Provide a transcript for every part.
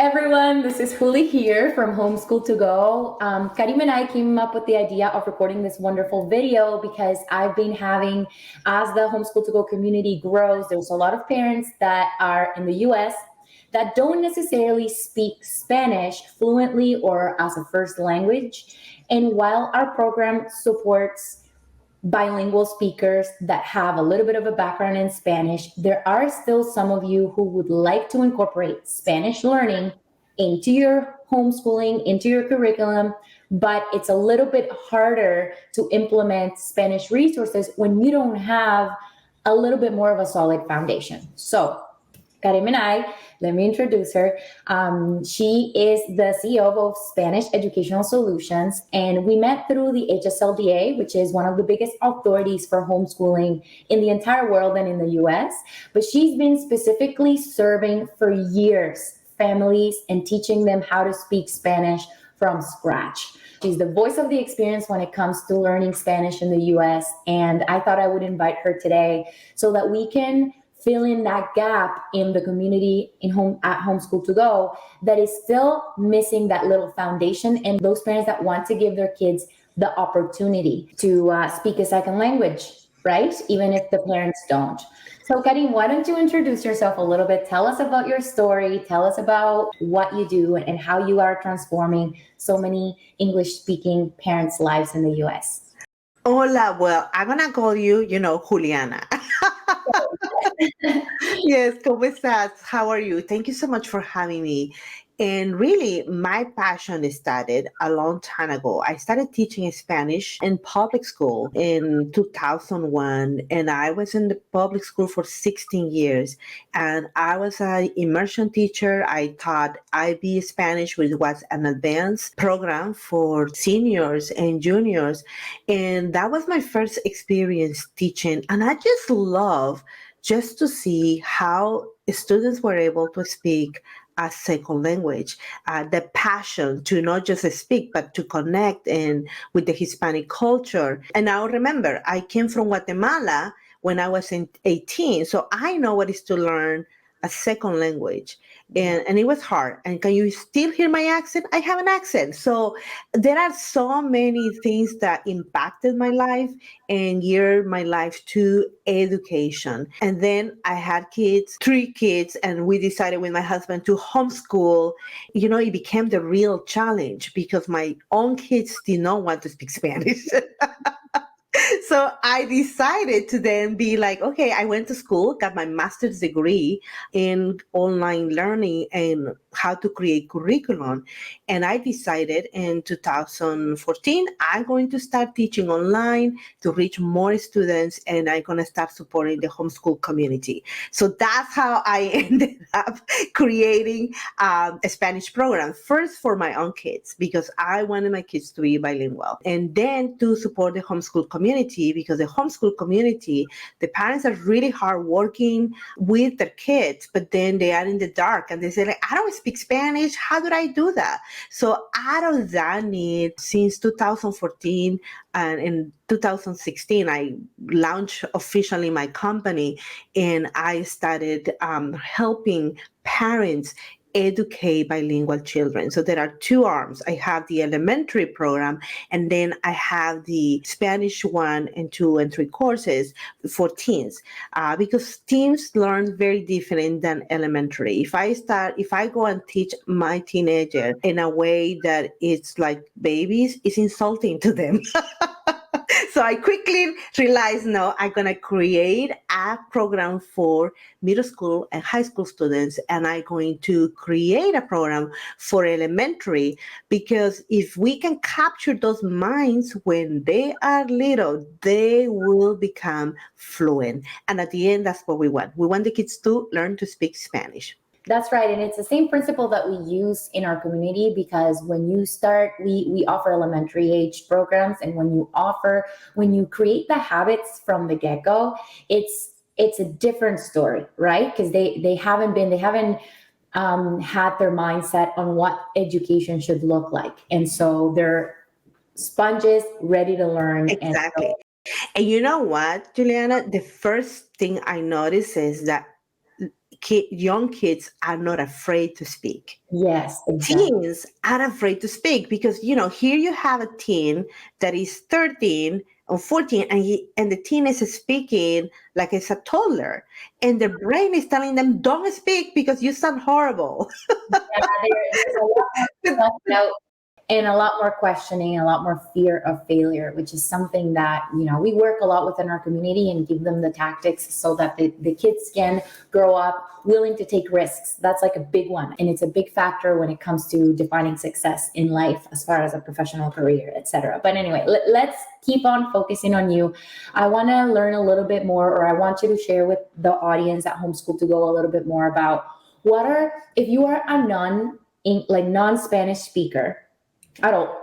everyone, this is Houlie here from HomeschoolToGo. Karim and I came up with the idea of recording this wonderful video because I've been having, as the HomeschoolToGo community grows, there's a lot of parents that are in the US that don't necessarily speak Spanish fluently or as a first language. And while our program supports bilingual speakers that have a little bit of a background in Spanish, there are still some of you who would like to incorporate Spanish learning into your homeschooling, into your curriculum, but it's a little bit harder to implement Spanish resources when you don't have a little bit more of a solid foundation. So Karim and I, let me introduce her. She is the CEO of Spanish Educational Solutions, and we met through the HSLDA, which is one of the biggest authorities for homeschooling in the entire world and in the US. But she's been specifically serving for years families and teaching them how to speak Spanish from scratch. She's the voice of the experience when it comes to learning Spanish in the US, and I thought I would invite her today so that we can fill in that gap in the community at HomeschoolToGo that is still missing that little foundation, and those parents that want to give their kids the opportunity to speak a second language, right? Even if the parents don't. So Karim, why don't you introduce yourself a little bit? Tell us about your story. Tell us about what you do and how you are transforming so many English-speaking parents' lives in the US. Hola, well, I'm going to call you, Juliana. Yes, ¿cómo estás? How are you? Thank you so much for having me. And really, my passion started a long time ago. I started teaching Spanish in public school in 2001, and I was in the public school for 16 years. And I was an immersion teacher. I taught IB Spanish, which was an advanced program for seniors and juniors. And that was my first experience teaching. And I just love just to see how students were able to speak a second language, the passion to not just speak, but to connect and with the Hispanic culture. And now remember, I came from Guatemala when I was 18, so I know what it is to learn a second language. And it was hard. And can you still hear my accent? I have an accent. So there are so many things that impacted my life and geared my life to education. And then I had kids, 3 kids, and we decided with my husband to homeschool. It became the real challenge because my own kids did not want to speak Spanish. So I decided to then be like, okay, I went to school, got my master's degree in online learning and how to create curriculum. And I decided in 2014, I'm going to start teaching online to reach more students, and I'm going to start supporting the homeschool community. So that's how I ended up creating a Spanish program, first for my own kids, because I wanted my kids to be bilingual, and then to support the homeschool community, because the homeschool community, the parents are really hardworking with their kids, but then they are in the dark and they say, like, I don't speak Spanish. How do I do that? So out of that need, since 2014 and in 2016, I launched officially my company, and I started helping parents educate bilingual children. So there are 2 arms. I have the elementary program, and then I have the Spanish 1 and 2 and 3 courses for teens, because teens learn very different than elementary. If I go and teach my teenager in a way that it's like babies, it's insulting to them. So I quickly realized, no, I'm going to create a program for middle school and high school students, and I'm going to create a program for elementary, because if we can capture those minds when they are little, they will become fluent. And at the end, that's what we want. We want the kids to learn to speak Spanish. That's right. And it's the same principle that we use in our community, because when you start, we offer elementary age programs. And when you create the habits from the get-go, it's a different story, right? Because they haven't had their mindset on what education should look like. And so they're sponges ready to learn. Exactly. And you know what, Juliana? The first thing I noticed is that young kids are not afraid to speak. Yes, exactly. Teens are afraid to speak because, here you have a teen that is 13 or 14 and the teen is speaking like it's a toddler, and their brain is telling them, don't speak because you sound horrible. Yeah, there's a lot more self-doubt and a lot more questioning, a lot more fear of failure, which is something that, we work a lot within our community and give them the tactics so that the kids can grow up willing to take risks. That's like a big one. And it's a big factor when it comes to defining success in life as far as a professional career, etc. But anyway, let's keep on focusing on you. I want to learn a little bit more, or I want you to share with the audience at Homeschool to Go a little bit more about if you are a non-Spanish speaker at all,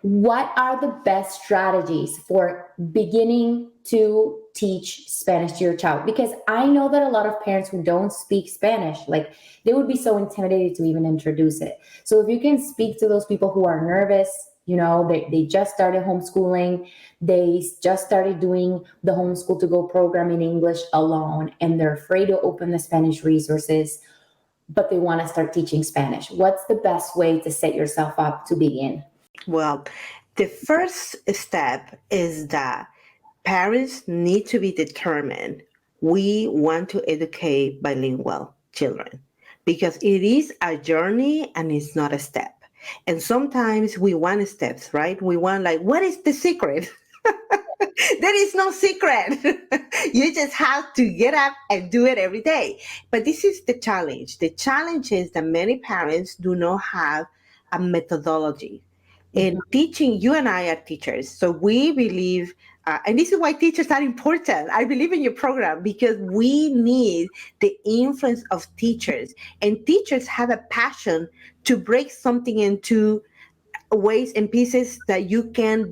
what are the best strategies for beginning to teach Spanish to your child? Because I know that a lot of parents who don't speak Spanish, they would be so intimidated to even introduce it. So if you can speak to those people who are nervous, they just started homeschooling, they just started doing the Homeschool to Go program in English alone, and they're afraid to open the Spanish resources, but they want to start teaching Spanish. What's the best way to set yourself up to begin? Well, the first step is that parents need to be determined. We want to educate bilingual children because it is a journey and it's not a step. And sometimes we want steps, right? We want what is the secret? There is no secret. You just have to get up and do it every day. But this is the challenge. The challenge is that many parents do not have a methodology. In teaching, you and I are teachers. So we believe, and this is why teachers are important. I believe in your program because we need the influence of teachers. And teachers have a passion to break something into ways and pieces that you can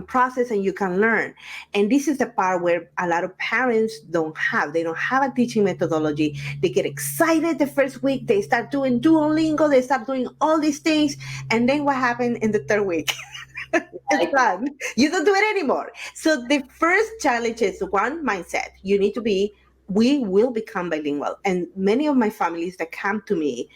process and you can learn. And this is the part where a lot of parents don't have a teaching methodology. They get excited the first week, they start doing Duolingo, they start doing all these things, and then what happened in the third week? It's done. You don't do it anymore. So the first challenge is one, mindset. You need to we will become bilingual. And many of my families that come to me,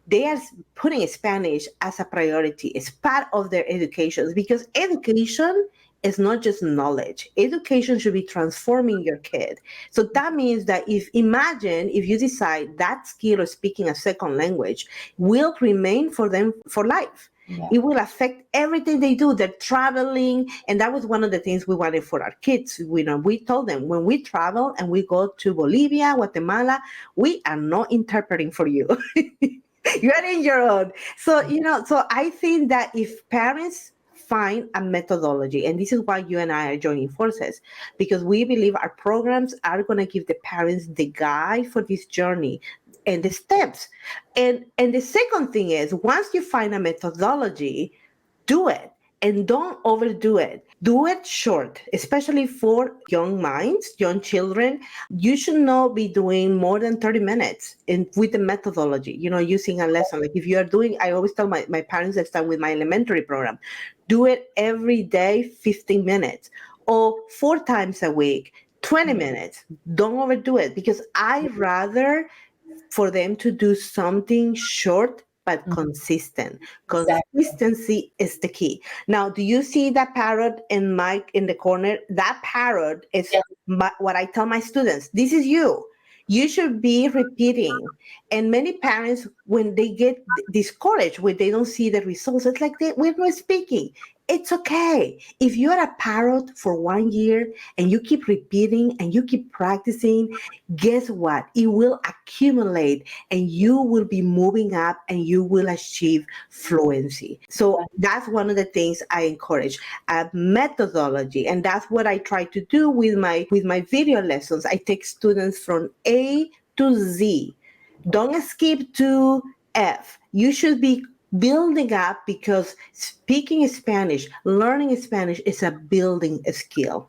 they are putting Spanish as a priority. It's part of their education because education is not just knowledge. Education should be transforming your kid. So that means that imagine if you decide that skill of speaking a second language will remain for them for life. Yeah. It will affect everything they do. They're traveling. And that was one of the things we wanted for our kids. We told them when we travel and we go to Bolivia, Guatemala, we are not interpreting for you. You are in your own. So, so I think that if parents find a methodology, and this is why you and I are joining forces, because we believe our programs are going to give the parents the guide for this journey and the steps. And the second thing is, once you find a methodology, do it. And don't overdo it. Do it short, especially for young minds, young children. You should not be doing more than 30 minutes with the methodology, using a lesson. Like if you are doing, I always tell my parents that start with my elementary program, do it every day, 15 minutes or 4 times a week, 20 minutes. Don't overdo it because I'd rather for them to do something short but consistent. Consistency is the key. Now, do you see that parrot and Mike in the corner? That parrot is what I tell my students. This is you. You should be repeating. And many parents, when they get discouraged, when they don't see the results, it's like we're not speaking. It's okay. If you're a parrot for 1 year and you keep repeating and you keep practicing, guess what? It will accumulate and you will be moving up and you will achieve fluency. So that's one of the things I encourage, a methodology. And that's what I try to do with my video lessons. I take students from A to Z. Don't skip to F. You should be building up because speaking Spanish, learning Spanish is a building skill.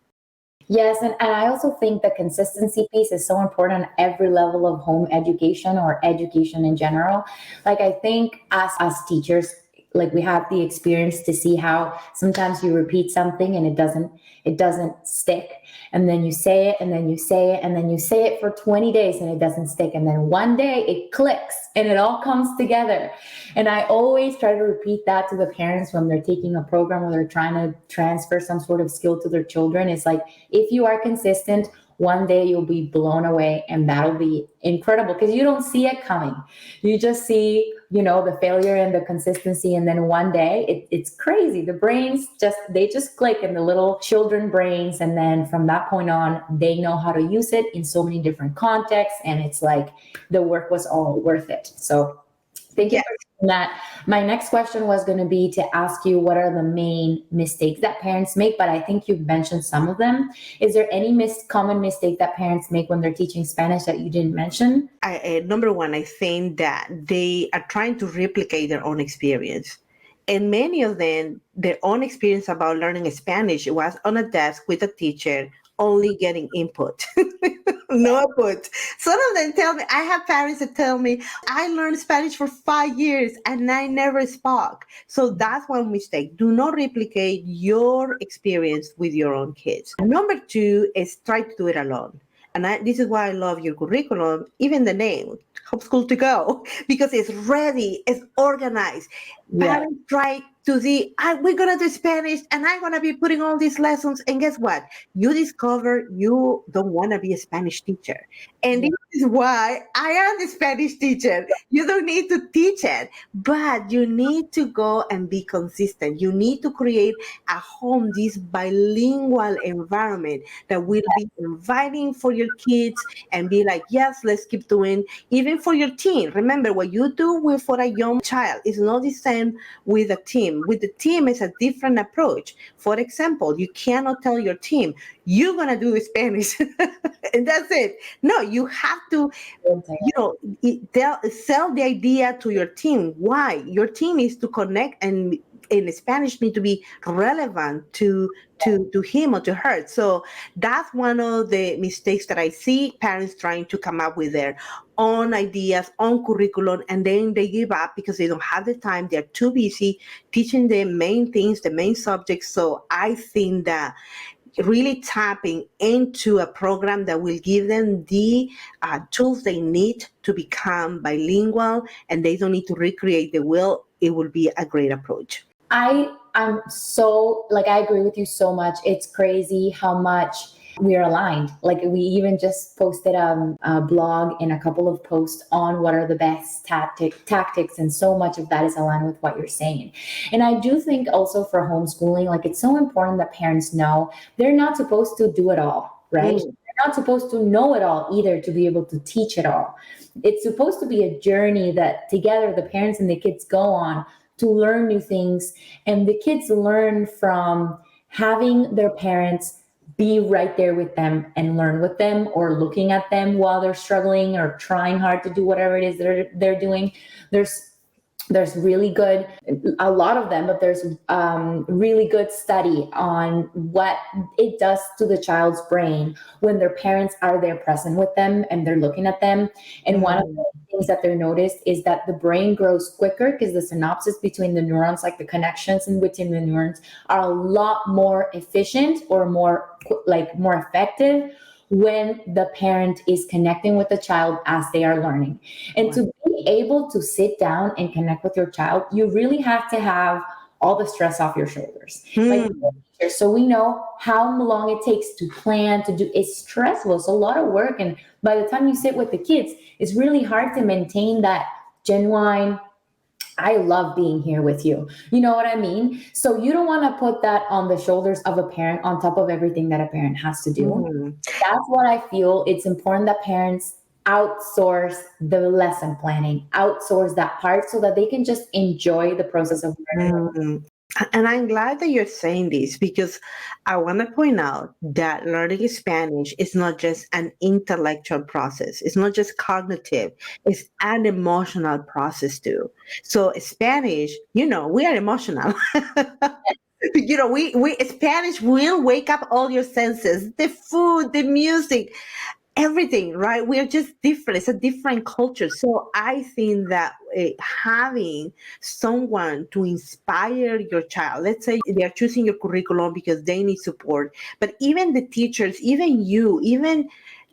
Yes, and I also think the consistency piece is so important at every level of home education or education in general. Like I think as teachers, like we have the experience to see how sometimes you repeat something and it doesn't stick, and then you say it and then you say it and then you say it for 20 days and it doesn't stick, and then one day it clicks and it all comes together. And I always try to repeat that to the parents when they're taking a program or they're trying to transfer some sort of skill to their children. It's like, if you are consistent, one day you'll be blown away, and that'll be incredible because you don't see it coming. You just see, the failure and the consistency, and then one day it's crazy. The brains they just click in the little children brains, and then from that point on, they know how to use it in so many different contexts, and it's like the work was all worth it. So thank you for saying that. My next question was going to be to ask you, what are the main mistakes that parents make? But I think you've mentioned some of them. Is there any common mistake that parents make when they're teaching Spanish that you didn't mention? Number one, I think that they are trying to replicate their own experience. And many of them, their own experience about learning Spanish was on a desk with a teacher, only getting input, no output. Some of them tell me, I have parents that tell me, I learned Spanish for 5 years and I never spoke. So that's one mistake. Do not replicate your experience with your own kids. Number two is try to do it alone. And this is why I love your curriculum, even the name, HomeschoolToGo, because it's ready, it's organized. Yeah. Parents try to see, we're going to do Spanish and I'm going to be putting all these lessons. And guess what? You discover you don't want to be a Spanish teacher. And this is why I am the Spanish teacher. You don't need to teach it, but you need to go and be consistent. You need to create a home, this bilingual environment that will be inviting for your kids and be like, yes, let's keep doing, even for your teen. Remember, what you do for a young child is not the same with a teen. With the team, it's a different approach. For example, you cannot tell your team, you're going to do Spanish and that's it. No, you have to, sell the idea to your team. Why? Your team is to connect, and in Spanish need to be relevant to him or to her. So that's one of the mistakes that I see parents trying to come up with their own ideas, own curriculum, and then they give up because they don't have the time. They're too busy teaching the main things, the main subjects. So I think that really tapping into a program that will give them the tools they need to become bilingual, and they don't need to recreate the wheel, it will be a great approach. I'm so, I agree with you so much. It's crazy how much we are aligned. Like, we even just posted a blog and a couple of posts on what are the best tactics, and so much of that is aligned with what you're saying. And I do think also for homeschooling, it's so important that parents know they're not supposed to do it all, right? They're not supposed to know it all either to be able to teach it all. It's supposed to be a journey that together the parents and the kids go on to learn new things, and the kids learn from having their parents be right there with them and learn with them, or looking at them while they're struggling or trying hard to do whatever it is they're doing. There's really good, a lot of them, but there's really good study on what it does to the child's brain when their parents are there present with them and they're looking at them. And one of the things that they're noticed is that the brain grows quicker because the synapses between the neurons, like the connections in between the neurons, are a lot more efficient or more effective when the parent is connecting with the child as they are learning. And to be able to sit down and connect with your child, you really have to have all the stress off your shoulders. So we know how long it takes to plan, to do. It's stressful. It's a lot of work. And by the time you sit with the kids, it's really hard to maintain that genuine, I love being here with you. You know what I mean? So you don't want to put that on the shoulders of a parent on top of everything that a parent has to do. That's what I feel. It's important that parents outsource the lesson planning, outsource that part so that they can just enjoy the process of learning. And I'm glad that you're saying this, because I want to point out that learning Spanish is not just an intellectual process. It's not just cognitive. It's an emotional process too. So Spanish, we are emotional. we Spanish will wake up all your senses, the food, the music. everything, right? We're just different. It's a different culture. So I think that having someone to inspire your child, let's say they're choosing your curriculum because they need support, but even the teachers, even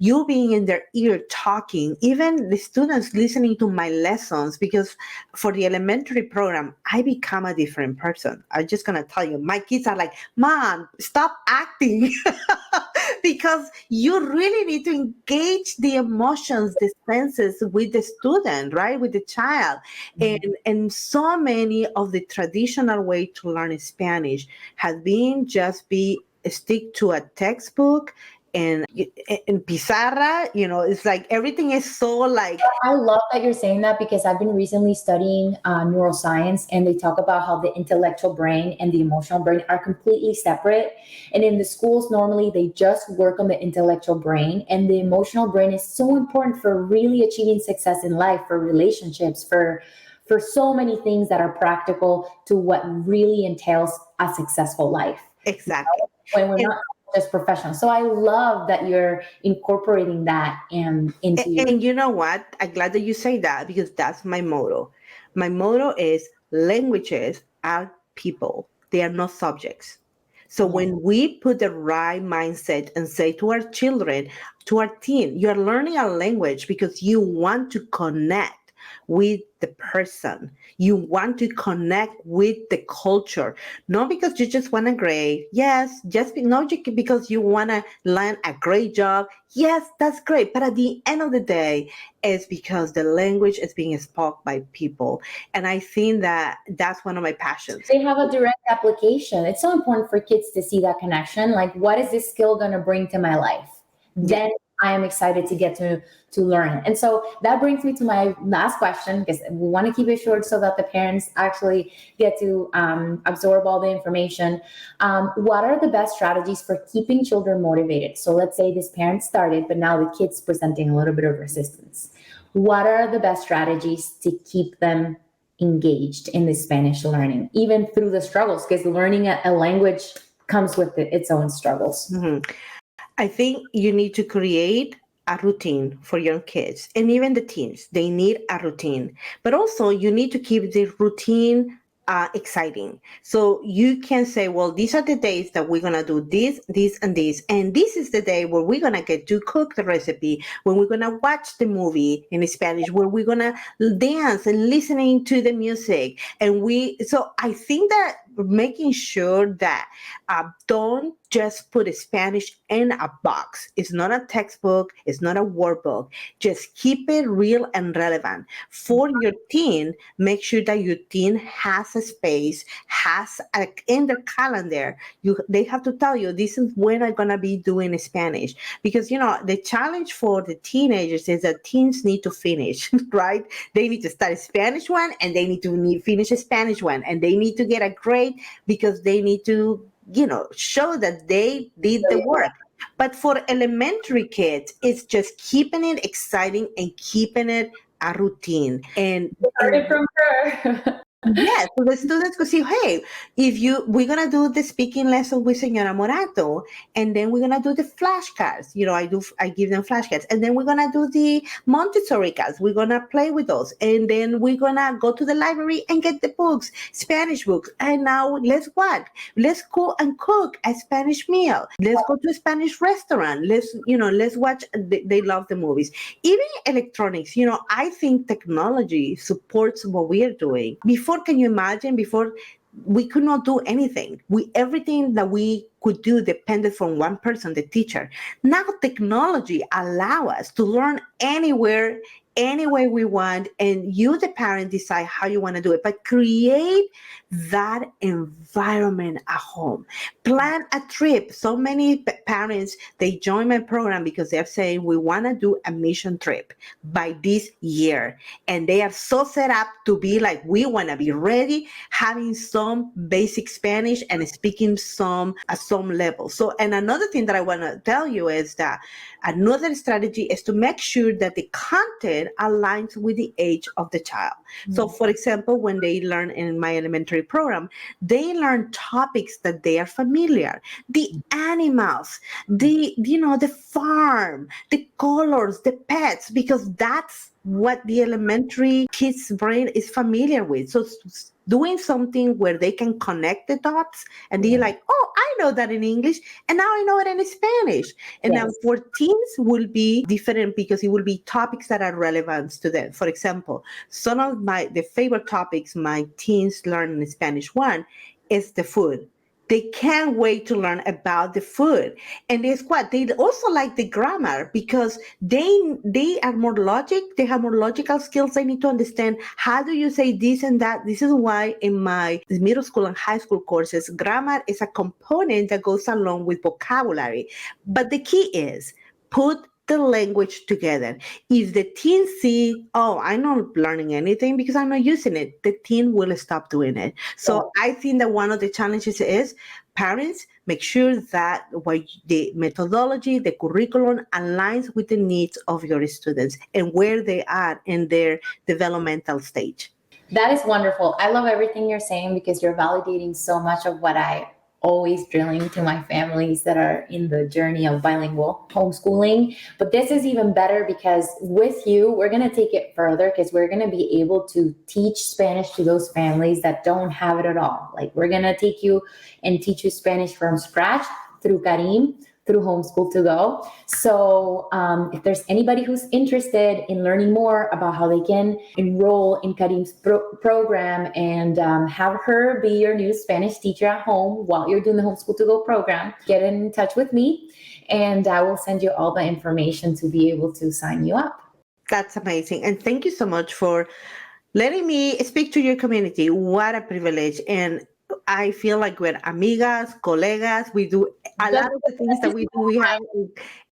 you being in their ear talking, even the students listening to my lessons, because for the elementary program, I become a different person. I'm just going to tell you, my kids are like, Mom, stop acting. Because you really need to engage the emotions, the senses with the student, right? With the child. And so many of the traditional way to learn Spanish has been just be stick to a textbook and pizarra, it's like everything is so like. I love that you're saying that because I've been recently studying neuroscience, and they talk about how the intellectual brain and the emotional brain are completely separate. And in the schools, normally they just work on the intellectual brain, and the emotional brain is so important for really achieving success in life, for relationships, for so many things that are practical to what really entails a successful life. Exactly. When we're not just professional. So I love that you're incorporating that into your. And you know what? I'm glad that you say that, because that's my motto. My motto is languages are people. They are not subjects. So when we put the right mindset and say to our children, to our teen, you're learning a language because you want to connect with the person. You want to connect with the culture, not because you just want a grade. Yes, not because you want to land a great job. Yes, that's great. But at the end of the day, it's because the language is being spoken by people. And I think that that's one of my passions. They have a direct application. It's so important for kids to see that connection. Like, what is this skill going to bring to my life? Then I am excited to get to learn. And so that brings me to my last question, because we want to keep it short so that the parents actually get to absorb all the information. What are the best strategies for keeping children motivated? So let's say this parent started, but now the kid's presenting a little bit of resistance. What are the best strategies to keep them engaged in the Spanish learning, even through the struggles? Because learning a language comes with its own struggles. Mm-hmm. I think you need to create a routine for young kids, and even the teens. They need a routine, but also you need to keep the routine exciting. So you can say, well, these are the days that we're going to do this, this, and this. And this is the day where we're going to get to cook the recipe, when we're going to watch the movie in Spanish, where we're going to dance and listening to the music. So I think that making sure that don't just put Spanish in a box. It's not a textbook. It's not a workbook. Just keep it real and relevant. For your teen, make sure that your teen has a space, in their calendar. They have to tell you, this is when I'm going to be doing Spanish. Because, the challenge for the teenagers is that teens need to finish, right? They need to start Spanish one, and they need to finish a Spanish one. And they need to get a grade because they need to show that they did the work. But for elementary kids, it's just keeping it exciting and keeping it a routine. And heard it from her. yes, so the students could see, hey, we're gonna do the speaking lesson with Señora Morato, and then we're gonna do the flashcards. I give them flashcards, and then we're gonna do the Montessori cards. We're gonna play with those, and then we're gonna go to the library and get the books, Spanish books. And now let's go and cook a Spanish meal. Let's go to a Spanish restaurant. Let's watch. They love the movies. Even electronics. I think technology supports what we are doing. Before, can you imagine? Before, we could not do anything. Everything that we could do depended from one person, the teacher. Now technology allow us to learn anywhere, any way we want, and you, the parent, decide how you want to do it. But create that environment at home. Plan a trip. So many parents, they join my program because they're saying, we want to do a mission trip by this year. And they are so set up to be like, we want to be ready, having some basic Spanish and speaking some some level. So, and another thing that I want to tell you is that another strategy is to make sure that the content aligns with the age of the child. So, for example, when they learn in my elementary program, they learn topics that they are familiar, the animals, the farm, the colors, the pets, because that's what the elementary kids' brain is familiar with. So doing something where they can connect the dots and they're like, oh, I know that in English and now I know it in Spanish. And now for teens will be different because it will be topics that are relevant to them. For example, some of the favorite topics my teens learn in Spanish, one is the food. They can't wait to learn about the food. And guess what? They also like the grammar because they are more logic. They have more logical skills. They need to understand how do you say this and that. This is why in my middle school and high school courses, grammar is a component that goes along with vocabulary. But the key is put the language together. If the teen see, oh, I'm not learning anything because I'm not using it, the teen will stop doing it. So I think that one of the challenges is parents make sure that what the methodology, the curriculum aligns with the needs of your students and where they are in their developmental stage. That is wonderful. I love everything you're saying because you're validating so much of what I always drilling to my families that are in the journey of bilingual homeschooling. But this is even better because with you, we're going to take it further because we're going to be able to teach Spanish to those families that don't have it at all. Like we're going to take you and teach you Spanish from scratch through Karim, through HomeschoolToGo. So if there's anybody who's interested in learning more about how they can enroll in Karim's program and have her be your new Spanish teacher at home while you're doing the HomeschoolToGo program, get in touch with me and I will send you all the information to be able to sign you up. That's amazing. And thank you so much for letting me speak to your community. What a privilege. And I feel like we're amigas, colegas. We do a lot of the things that we do, we have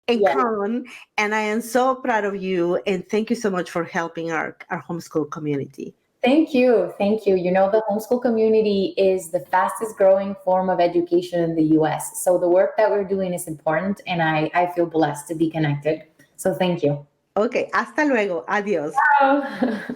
in common. And I am so proud of you. And thank you so much for helping our homeschool community. Thank you. Thank you. You know, the homeschool community is the fastest growing form of education in the US. So the work that we're doing is important. And I feel blessed to be connected. So thank you. Okay. Hasta luego. Adiós. Ciao.